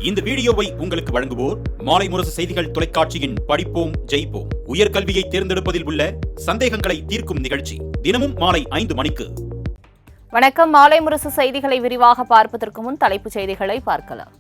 இந்த வீடியோவை உங்களுக்கு வழங்குவோர் மாலை முரசு செய்திகள் தொலைக்காட்சியின் படிப்போம் ஜெயிப்போம் உயர்கல்வியை தேர்ந்தெடுப்பதில் உள்ள சந்தேகங்களை தீர்க்கும் நிகழ்ச்சி தினமும் மாலை 5 மணிக்கு. வணக்கம். மாலை முரசு செய்திகளை விரிவாக பார்ப்பதற்கு முன் தலைப்புச் செய்திகளை பார்க்கலாம்.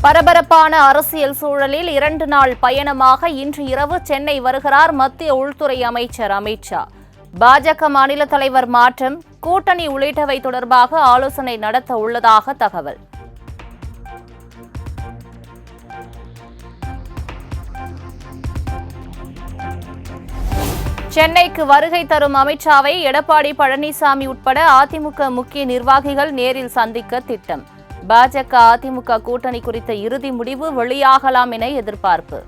பரபரப்பான அரசியல் சூழலில் 2 நாள் பயணமாக இன்று இரவு சென்னை வருகிறார் மத்திய உள்துறை அமைச்சர் அமித் ஷா. பாஜக மாநில தலைவர் மாற்றம், கூட்டணி உள்ளிட்டவை தொடர்பாக ஆலோசனை நடத்த உள்ளதாக தகவல். சென்னைக்கு வருகை தரும் அமித் ஷாவை எடப்பாடி பழனிசாமி உட்பட அதிமுக முக்கிய நிர்வாகிகள் நேரில் சந்திக்க திட்டம். பாஜக அதிமுக கூட்டணி குறித்த இறுதி முடிவு வெளியாகலாம் என எதிர்பார்ப்பு.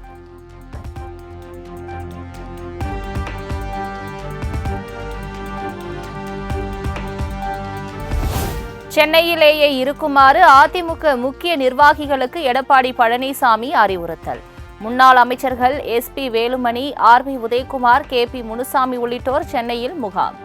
சென்னையிலேயே இருக்குமாறு அதிமுக முக்கிய நிர்வாகிகளுக்கு எடப்பாடி பழனிசாமி அறிவுறுத்தல். முன்னாள் அமைச்சர்கள் SP Velumani, RB Udhayakumar, KP Munusamy உள்ளிட்டோர் சென்னையில் முகாம்.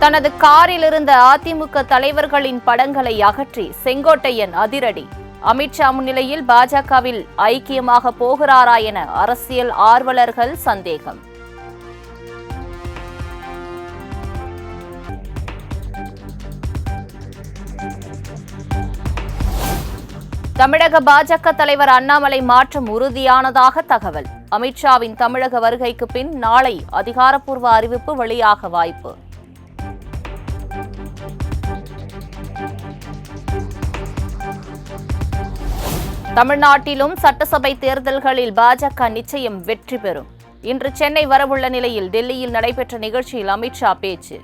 தனது காரில் இருந்த அதிமுக தலைவர்களின் படங்களை அகற்றி செங்கோட்டையன் அதிரடி. அமித்ஷா முன்னிலையில் பாஜகவில் ஐக்கியமாக போகிறாரா என அரசியல் ஆர்வலர்கள் சந்தேகம். தமிழக பாஜக தலைவர் அண்ணாமலை மாற்றம் உறுதியானதாக தகவல். அமித்ஷாவின் தமிழக வருகைக்கு பின் நாளை அதிகாரப்பூர்வ அறிவிப்பு வெளியாக வாய்ப்பு. தமிழ்நாட்டிலும் சட்டசபை தேர்தல்களில் பாஜக நிச்சயம் வெற்றி பெறும். இன்று சென்னை வரவுள்ள நிலையில் டெல்லியில் நடைபெற்ற நிகழ்ச்சியில் அமித்ஷா பேச்சு.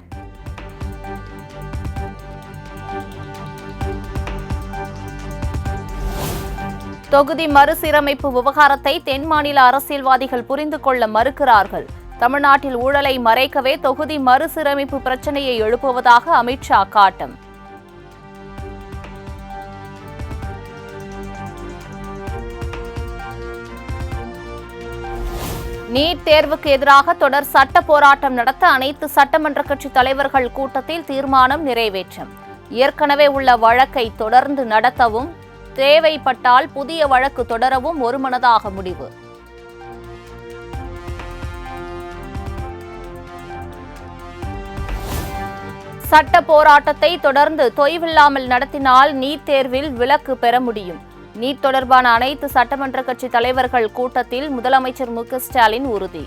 தொகுதி மறுசீரமைப்பு விவகாரத்தை தென் மாநில அரசியல்வாதிகள் புரிந்து கொள்ள மறுக்கிறார்கள். தமிழ்நாட்டில் ஊழலை மறைக்கவே தொகுதி மறுசீரமைப்பு பிரச்சனையை எழுப்புவதாக அமித்ஷா காட்டம். நீட் தேர்வுக்கு எதிராக தொடர் சட்ட போராட்டம் நடத்த அனைத்து சட்டமன்ற கட்சி தலைவர்கள் கூட்டத்தில் தீர்மானம் நிறைவேற்றம். ஏற்கனவே உள்ள வழக்கை தொடர்ந்து நடத்தவும், தேவைப்பட்டால் புதிய வழக்கு தொடரவும் ஒருமனதாக முடிவு. சட்ட போராட்டத்தை தொடர்ந்து தொய்வில்லாமல் நடத்தினால் நீட் தேர்வில் விலக்கு பெற முடியும். நீட் தொடர்பான அனைத்து சட்டமன்ற கட்சி தலைவர்கள் கூட்டத்தில் முதலமைச்சர் மு க ஸ்டாலின் உறுதி.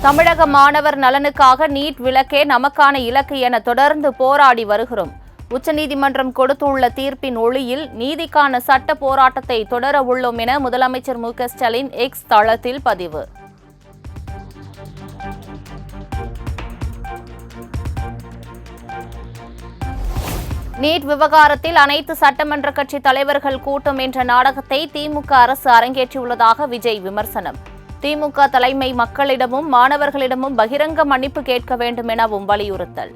தமிழக மாணவர் நலனுக்காக நீட் விலக்கே நமக்கான இலக்கு என தொடர்ந்து போராடி வருகிறோம். உச்சநீதிமன்றம் கொடுத்துள்ள தீர்ப்பின் ஒளியில் நீதிக்கான சட்ட போராட்டத்தை தொடர உள்ளோம் என முதலமைச்சர் மு க ஸ்டாலின் எக்ஸ் தளத்தில் பதிவு. நீட் விவகாரத்தில் அனைத்து சட்டமன்ற கட்சி தலைவர்கள் கூட்டம் என்ற நாடகத்தை திமுக அரசு அரங்கேற்றியுள்ளதாக விஜய் விமர்சனம். திமுக தலைமை மக்களிடமும் மாணவர்களிடமும் பகிரங்க மன்னிப்பு கேட்க வேண்டும் எனவும் வலியுறுத்தல்.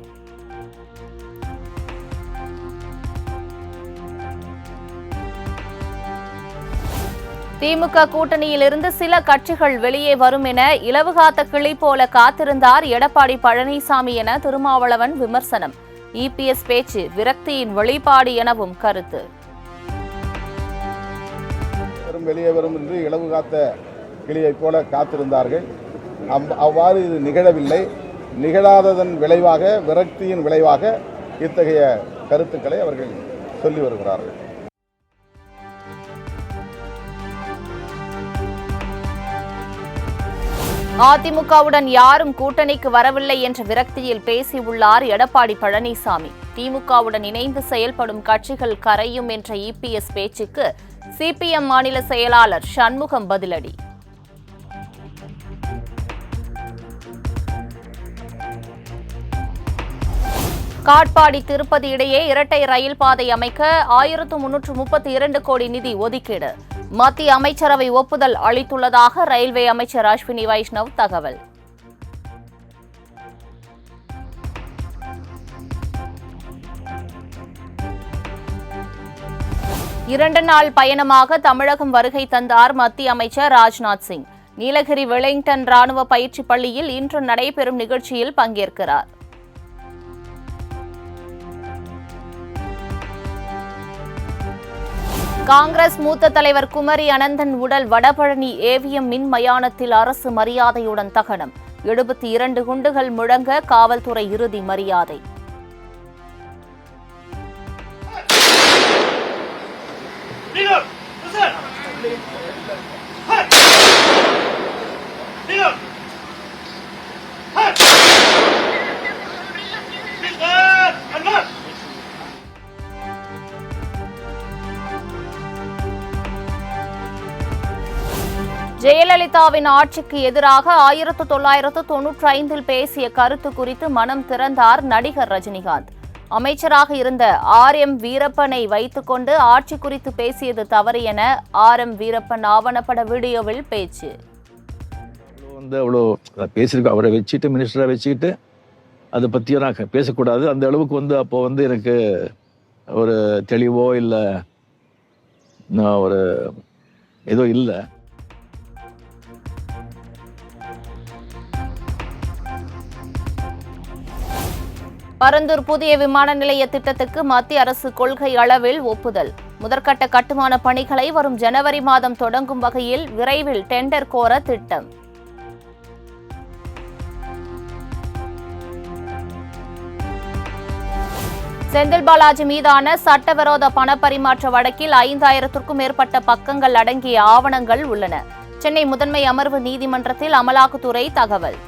திமுக கூட்டணியிலிருந்து சில கட்சிகள் வெளியே வரும் என இலவுகாத்த கிளி போல காத்திருந்தார் எடப்பாடி பழனிசாமி என திருமாவளவன் விமர்சனம். EPS பேச்சு விரக்தியின் வெளிப்பாடு எனவும் கருத்து. வெளியே வரும் என்று இலவு காத்த கிளியை போல காத்திருந்தார்கள். அவ்வாறு இது நிகழவில்லை. நிகழாததன் விளைவாக, விரக்தியின் விளைவாக இத்தகைய கருத்துக்களை அவர்கள் சொல்லி வருகிறார்கள். அதிமுகவுடன் யாரும் கூட்டணிக்கு வரவில்லை என்ற விரக்தியில் பேசியுள்ளார் எடப்பாடி பழனிசாமி. திமுகவுடன் இணைந்து செயல்படும் கட்சிகள் கரையும் என்ற EPS பேச்சுக்கு CPM மாநில செயலாளர் சண்முகம் பதிலடி. காட்பாடி திருப்பதி இடையே இரட்டை ரயில் பாதை அமைக்க 1332 கோடி நிதி ஒதுக்கீடு. மத்திய அமைச்சரவை ஒப்புதல் அளித்துள்ளதாக ரயில்வே அமைச்சர் அஸ்வினி வைஷ்ணவ் தகவல். 2 நாள் பயணமாக தமிழகம் வருகை தந்தார் மத்திய அமைச்சர் ராஜ்நாத் சிங். நீலகிரி வெலிங்டன் ராணுவ பயிற்சி பள்ளியில் இன்று நடைபெறும் நிகழ்ச்சியில் பங்கேற்கிறார். காங்கிரஸ் மூத்த தலைவர் குமரி அனந்தன் உடல் வடபழனி ஏவிஎம் மின் மயானத்தில் அரசு மரியாதையுடன் தகனம். 72 குண்டுகள் முழங்க காவல்துறை இறுதி மரியாதை. ஜெயலலிதாவின் ஆட்சிக்கு எதிராக 1995 பேசிய கருத்து குறித்து மனம் திறந்தார் நடிகர் ரஜினிகாந்த். அமைச்சராக இருந்த RM வீரப்பனை வைத்துக் கொண்டு ஆட்சி குறித்து பேசியது தவறு என RM வீரப்பன் ஆவணப்பட வீடியோவில் பேச்சு. அவ்வளோ பேசியிருக்கோம். அவரை வச்சுட்டு மினிஸ்டரை வச்சுக்கிட்டு அதை பற்றியும் நான் பேசக்கூடாது. அந்த அளவுக்கு அப்போ எனக்கு ஒரு தெளிவோ இல்லை ஒரு ஏதோ இல்லை. பரந்தூர் புதிய விமான நிலைய திட்டத்துக்கு மத்திய அரசு கொள்கை அளவில் ஒப்புதல். முதற்கட்ட கட்டுமான பணிகளை வரும் ஜனவரி மாதம் தொடங்கும் வகையில் விரைவில் டெண்டர் கோர திட்டம். செந்தில் பாலாஜி மீதான சட்டவிரோத பணப்பரிமாற்ற வழக்கில் 5000க்கும் மேற்பட்ட பக்கங்கள் அடங்கிய ஆவணங்கள் உள்ளன. சென்னை முதன்மை அமர்வு நீதிமன்றத்தில் அமலாக்கத்துறை தகவல்.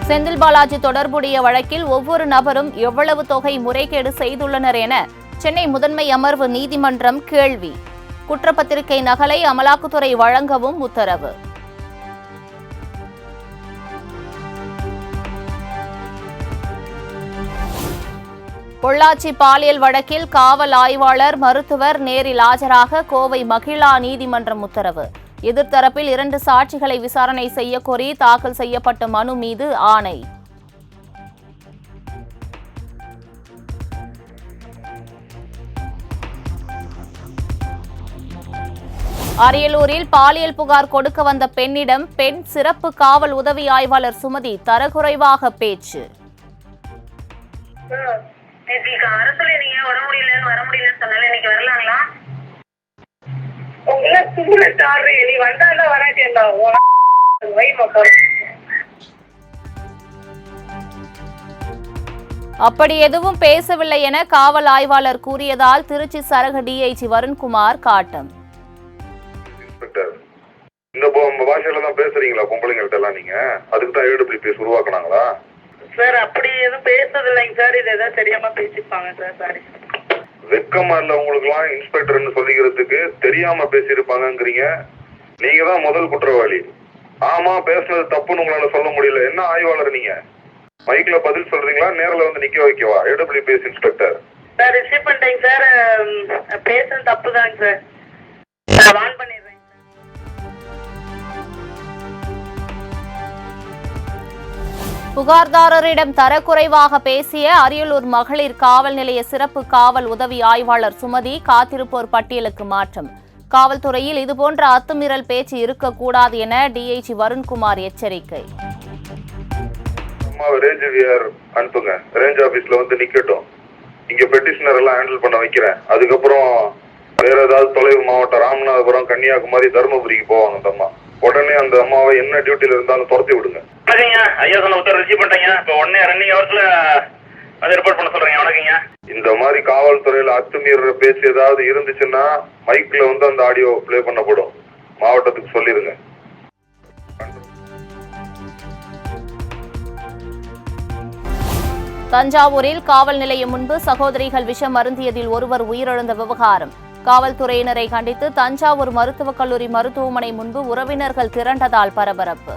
செந்தில் பாலாஜி தொடர்புடைய வழக்கில் ஒவ்வொரு நபரும் எவ்வளவு தொகை முறைகேடு செய்துள்ளனர் என சென்னை முதன்மை அமர்வு நீதிமன்றம் கேள்வி. குற்றப்பத்திரிகை நகலை அமலாக்கத்துறை வழங்கவும் உத்தரவு. பொள்ளாச்சி பாலியல் வழக்கில் காவல் ஆய்வாளர் மருத்துவர் நேரில் ஆஜராக கோவை மகிழா நீதிமன்றம் உத்தரவு. எதிர்த்தரப்பில் 2 சாட்சிகளை விசாரணை செய்யக்கோரி தாக்கல் செய்யப்பட்ட மனு மீது ஆணை. அரியலூரில் பாலியல் புகார் கொடுக்க வந்த பெண்ணிடம் பெண் சிறப்பு காவல் உதவி ஆய்வாளர் சுமதி தரக்குறைவாக பேச்சு. அப்படி எதுவும் பேசவில்லை என காவல் ஆய்வாளர் கூறியதால் திருச்சி சரக டிஐஜி வருண்குமார் காட்டம். இந்த பாஷையில தான் பேசுறீங்களா பொம்பளைங்கள்ட்ட எல்லாம்? நீங்க அதுக்கு தான் AWPS உருவாக்குனாங்களா சார்? அப்படி எதுவும் பேசுறது இல்லைங்க சார். இது ஏதாவது தெரியாம பேசிப்பாங்க சார். சாரி. வெக்கமா இல்ல உங்களுக்கு எல்லாம் இன்ஸ்பெக்டர்னு சொல்லிக்கிறதுக்கு? தெரியாம பேசியிருப்பாங்கங்கிறீங்க. நீங்க தான் முதல் குற்றவாளி. ஆமா, பேசுனது தப்புன்னு உங்களால சொல்ல முடியல. என்ன ஆய்வாளர் நீங்க? மைக்ல பதில் சொல்றீங்களா? நேரில் வந்து நிக்க வைக்கவா AWPS இன்ஸ்பெக்டர்? சார் ரிசீவ் பண்ணிட்டேங்க சார். பேசுறது தப்பு தாங்க சார். வான் பண்ணிடுறேன். புகார்தாரரிடம் தரக்குறைவாக பேசிய அரியலூர் மகளிர் காவல் நிலைய சிறப்பு காவல் உதவி ஆய்வாளர் சுமதி காத்திருப்போர் பட்டியலுக்கு மாற்றம். காவல்துறையில் இதுபோன்ற அத்துமீறல் பேச்சு இருக்கக்கூடாது என டிஐஜி வருண்குமார் எச்சரிக்கை. அனுப்புங்க, ரேஞ்ச் ஆபீஸ்ல வந்து நிக்கட்டும். இங்க பெட்டிஷனர் எல்லாம் ஹேண்டில் பண்ண வைக்கிறேன். அதுக்கப்புறம் வேற ஏதாவது தொலைவு மாவட்டம் ராமநாதபுரம், கன்னியாகுமரி, தருமபுரிக்கு போவாங்க அந்த அம்மா. உடனே அந்த அம்மாவை என்ன டியூட்டில இருந்தாலும் துரத்தி விடுங்க. ஐயா சொன்ன உத்தரவு ரிசீவ் பண்ணிட்டீங்க. இப்போ உடனே ரன்னிங் ஹவர்ஸ்ல அதை ரிப்போர்ட் பண்ண சொல்றீங்க. வணக்கங்க. இந்த மாதிரி காவல்துறையில அத்துமீற பேச்சு ஏதாவது இருந்துச்சுன்னா மைக்ல வந்து அந்த ஆடியோ பிளே பண்ணப்படும். மாவட்டத்துக்கு சொல்லிருங்க. தஞ்சாவூரில் காவல் நிலையம் முன்பு சகோதரிகள் விஷம் அருந்தியதில் ஒருவர் உயிரிழந்த விவகாரம். காவல்துறையினரை கண்டித்து தஞ்சாவூர் மருத்துவக் கல்லூரி மருத்துவமனை முன்பு உறவினர்கள் திரண்டதால் பரபரப்பு.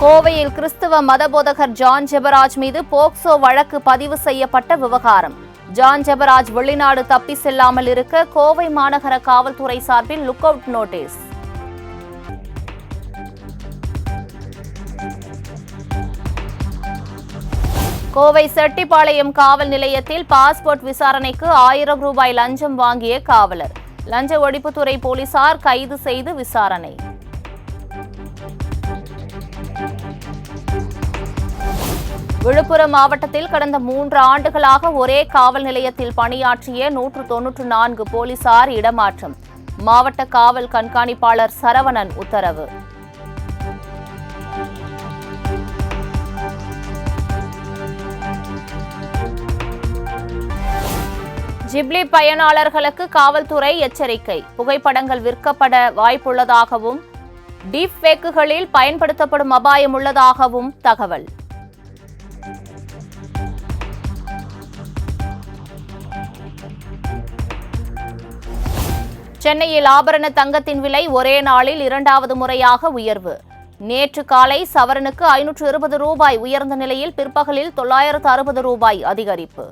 கோவையில் கிறிஸ்தவ மதபோதகர் ஜான் ஜெபராஜ் மீது போக்சோ வழக்கு பதிவு செய்யப்பட்ட விவகாரம். ஜான் ஜெபராஜ் வெளிநாடு தப்பி செல்லாமல் இருக்க கோவை மாநகர காவல்துறை சார்பில் look out notice. Kovai Chettipalayam காவல் நிலையத்தில் பாஸ்போர்ட் விசாரணைக்கு 1000 ரூபாய் லஞ்சம் வாங்கிய காவலர். லஞ்ச ஒழிப்புத்துறை போலீசார் கைது செய்து விசாரணை. விழுப்புரம் மாவட்டத்தில் கடந்த 3 ஆண்டுகளாக ஒரே காவல் நிலையத்தில் பணியாற்றிய 194 போலீசார் இடமாற்றம். மாவட்ட காவல் கண்காணிப்பாளர் சரவணன் உத்தரவு. ஜிப்லி பயனாளர்களுக்கு காவல்துறை எச்சரிக்கை. புகைப்படங்கள் விற்கப்பட வாய்ப்புள்ளதாகவும் டீப் ஃபேக்குகளில் பயன்படுத்தப்படும் அபாயம் உள்ளதாகவும் தகவல். சென்னையில் ஆபரண தங்கத்தின் விலை ஒரே நாளில் 2வது முறையாக உயர்வு. நேற்று காலை சவரனுக்கு 520 ரூபாய் உயர்ந்த நிலையில் பிற்பகலில் 960 ரூபாய் அதிகரிப்பு.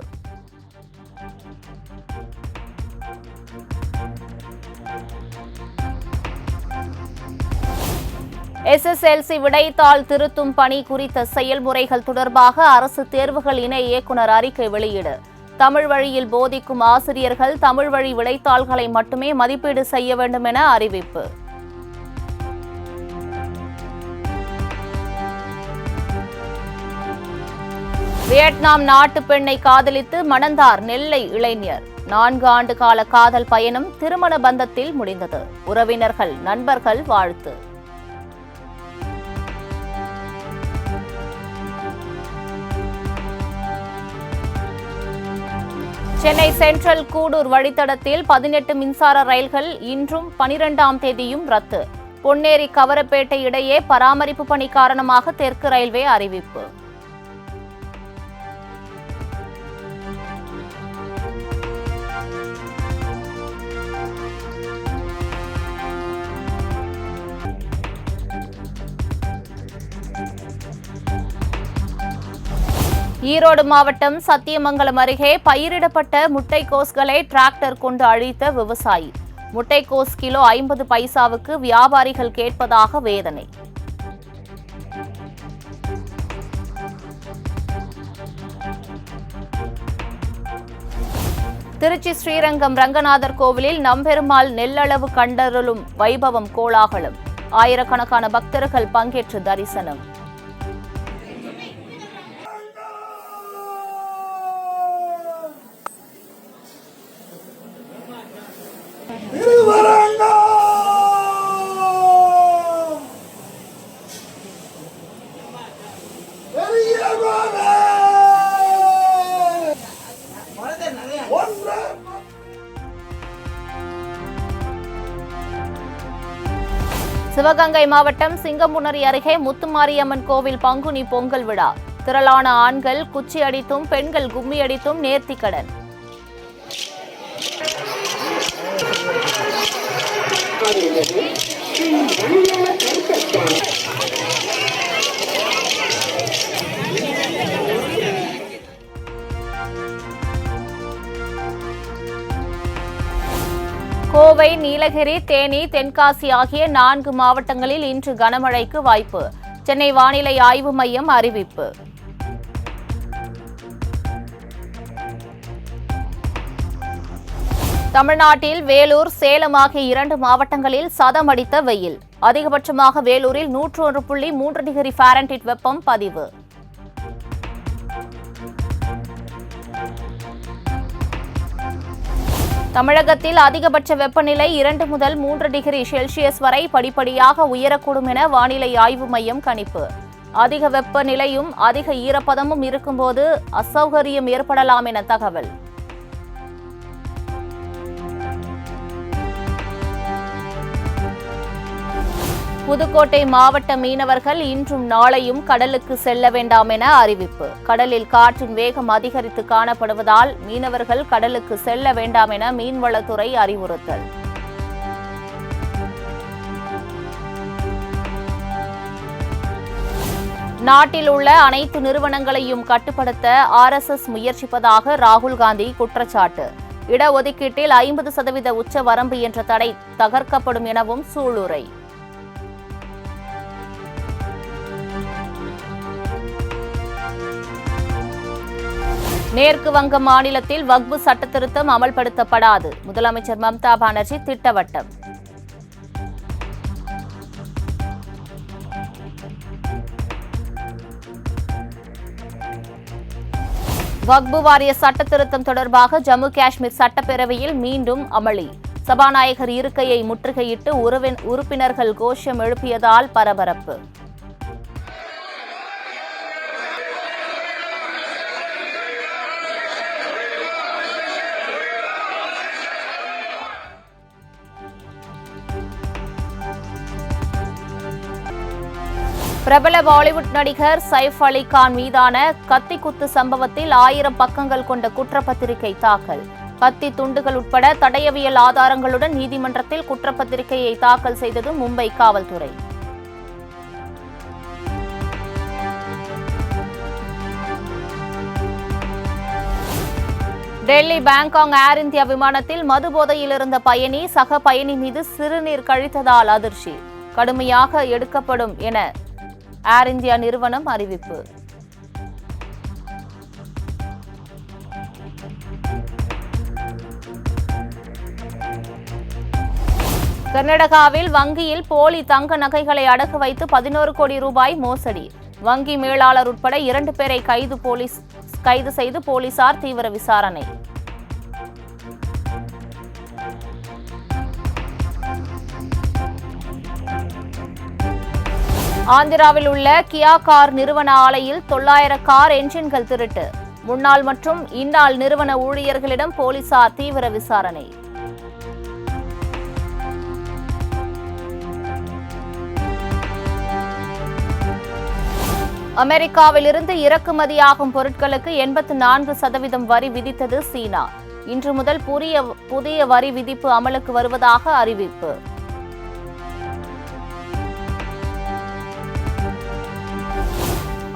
SSLC விடைத்தாள் திருத்தும் பணி குறித்த செயல்முறைகள் தொடர்பாக அரசு தேர்வுகள் இணை இயக்குநர் அறிக்கை வெளியீடு. தமிழ் வழியில் போதிக்கும் ஆசிரியர்கள் தமிழ் வழி விடைத்தாள்களை மட்டுமே மதிப்பீடு செய்ய வேண்டும் என அறிவிப்பு. வியட்நாம் நாட்டு பெண்ணை காதலித்து மணந்தார் நெல்லை இளைஞர். 4 ஆண்டு கால காதல் பயணம் திருமண பந்தத்தில் முடிந்தது. உறவினர்கள் நண்பர்கள் வாழ்த்து. சென்னை சென்ட்ரல் கூடூர் வழித்தடத்தில் 18 மின்சார ரயில்கள் இன்றும் 12ஆம் தேதியும் ரத்து. பொன்னேரி கவரப்பேட்டை இடையே பராமரிப்பு பணி காரணமாக தெற்கு ரயில்வே அறிவிப்பு. ஈரோடு மாவட்டம் சத்தியமங்கலம் அருகே பயிரிடப்பட்ட முட்டைக்கோஸ்களை டிராக்டர் கொண்டு அழித்த விவசாயி. முட்டைக்கோஸ் கிலோ 50 பைசாவுக்கு வியாபாரிகள் கேட்பதாக வேதனை. திருச்சி ஸ்ரீரங்கம் ரங்கநாதர் கோவிலில் நம்பெருமாள் நெல்லளவு கண்டருளும் வைபவம் கோலாகலம். ஆயிரக்கணக்கான பக்தர்கள் பங்கேற்று தரிசனம். சிவகங்கை மாவட்டம் சிங்கமுனரி அருகே முத்துமாரியம்மன் கோவில் பங்குனி பொங்கல் விழா. திரளான ஆண்கள் குச்சி அடித்தும் பெண்கள் கும்மி அடித்தும் நேர்த்திக்கடன். கோவை, நீலகிரி, தேனி, தென்காசி ஆகிய 4 மாவட்டங்களில் இன்று கனமழைக்கு வாய்ப்பு. சென்னை வானிலை ஆய்வு மையம் அறிவிப்பு. தமிழ்நாட்டில் வேலூர், சேலம் ஆகிய 2 மாவட்டங்களில் சதம் அடித்த வெயில். அதிகபட்சமாக வேலூரில் 101.3 டிகிரி ஃபாரன்ஹீட் வெப்பம் பதிவு. தமிழகத்தில் அதிகபட்ச வெப்பநிலை 2 முதல் 3 டிகிரி செல்சியஸ் வரை படிப்படியாக உயரக்கூடும் என வானிலை ஆய்வு மையம் கணிப்பு. அதிக வெப்பநிலையும் அதிக ஈரப்பதமும் இருக்கும்போது அசௌகரியம் ஏற்படலாம் என தகவல். புதுக்கோட்டை மாவட்ட மீனவர்கள் இன்றும் நாளையும் கடலுக்கு செல்ல வேண்டாம் என அறிவிப்பு. கடலில் காற்றின் வேகம் அதிகரித்து காணப்படுவதால் மீனவர்கள் கடலுக்கு செல்ல வேண்டாம் என மீன்வளத்துறை அறிவுறுத்தல். நாட்டில் உள்ள அனைத்து நிறுவனங்களையும் கட்டுப்படுத்த RSS முயற்சிப்பதாக ராகுல் காந்தி குற்றச்சாட்டு. இடஒதுக்கீட்டில் 50% உச்ச வரம்பு என்ற தடை தகர்க்கப்படும் எனவும் சூளுரை. மேற்கு வங்க மாநிலத்தில் வக்பு சட்டத்திருத்தம் அமல்படுத்தப்படாது. முதலமைச்சர் மம்தா பானர்ஜி திட்டவட்டம். வக்பு வாரிய சட்டத்திருத்தம் தொடர்பாக ஜம்மு காஷ்மீர் சட்டப்பேரவையில் மீண்டும் அமளி. சபாநாயகர் இருக்கையை முற்றுகையிட்டு உறுப்பினர்கள் கோஷம் எழுப்பியதால் பரபரப்பு. பிரபல பாலிவுட் நடிகர் சைஃப் அலி கான் மீதான கத்தி குத்து சம்பவத்தில் 1000 பக்கங்கள் கொண்ட குற்றப்பத்திரிகை தாக்கல். கத்தி துண்டுகள் உட்பட தடயவியல் ஆதாரங்களுடன் நீதிமன்றத்தில் குற்றப்பத்திரிகையை தாக்கல் செய்தது மும்பை காவல்துறை. டெல்லி பாங்காக் ஏர் இந்தியா விமானத்தில் மது போதையில் இருந்த பயணி சக பயணி மீது சிறுநீர் கழித்ததால் அதிர்ச்சி. கடுமையாக எடுக்கப்படும் என ஏர் இந்தியா நிறுவனம் அறிவிப்பு. கர்நாடகாவில் வங்கியில் போலி தங்க நகைகளை அடகு வைத்து 11 கோடி ரூபாய் மோசடி. வங்கி மேலாளர் உட்பட 2 பேரை கைது செய்து போலீசார் தீவிர விசாரணை. ஆந்திராவில் உள்ள கியா கார் நிறுவன ஆலையில் 900 கார் என்ஜின்கள் திருட்டு. முன்னாள் மற்றும் இந்நாள் நிறுவன ஊழியர்களிடம் போலீசார் தீவிர விசாரணை. அமெரிக்காவிலிருந்து இறக்குமதியாகும் பொருட்களுக்கு 84% வரி விதித்தது சீனா. இன்று முதல் புதிய வரி விதிப்பு அமலுக்கு வருவதாக அறிவிப்பு.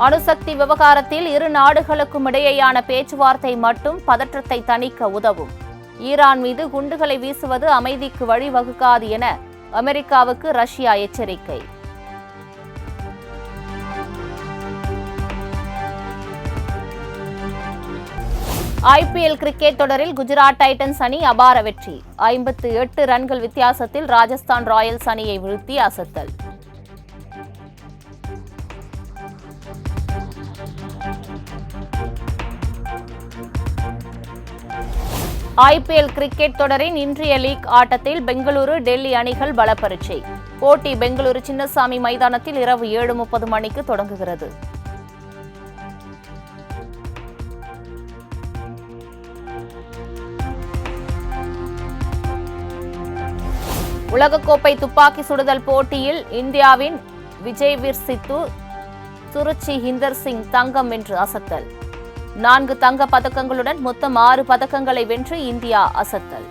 அணுசக்தி விவகாரத்தில் இரு நாடுகளுக்கும் இடையேயான பேச்சுவார்த்தை மட்டும் பதற்றத்தை தணிக்க உதவும். ஈரான் மீது குண்டுகளை வீசுவது அமைதிக்கு வழிவகுக்காது என அமெரிக்காவுக்கு ரஷ்யா எச்சரிக்கை. ஐபிஎல் கிரிக்கெட் தொடரில் குஜராத் டைட்டன்ஸ் அணி அபார வெற்றி. 58 ரன்கள் வித்தியாசத்தில் ராஜஸ்தான் ராயல்ஸ் அணியை வீழ்த்தி அசத்தல். ஐபிஎல் கிரிக்கெட் தொடரின் இன்றைய லீக் ஆட்டத்தில் பெங்களூரு டெல்லி அணிகள் பலப்பரீட்சை. போட்டி பெங்களூரு சின்னசாமி மைதானத்தில் இரவு 7:30 மணிக்கு தொடங்குகிறது. உலகக்கோப்பை துப்பாக்கி சுடுதல் போட்டியில் இந்தியாவின் விஜய்வீர் சித்து, சுருச்சி ஹிந்தர் சிங் தங்கம் வென்று அசத்தல். 4 தங்க பதக்கங்களுடன் மொத்தம் 6 பதக்கங்களை வென்று இந்தியா அசத்தல்.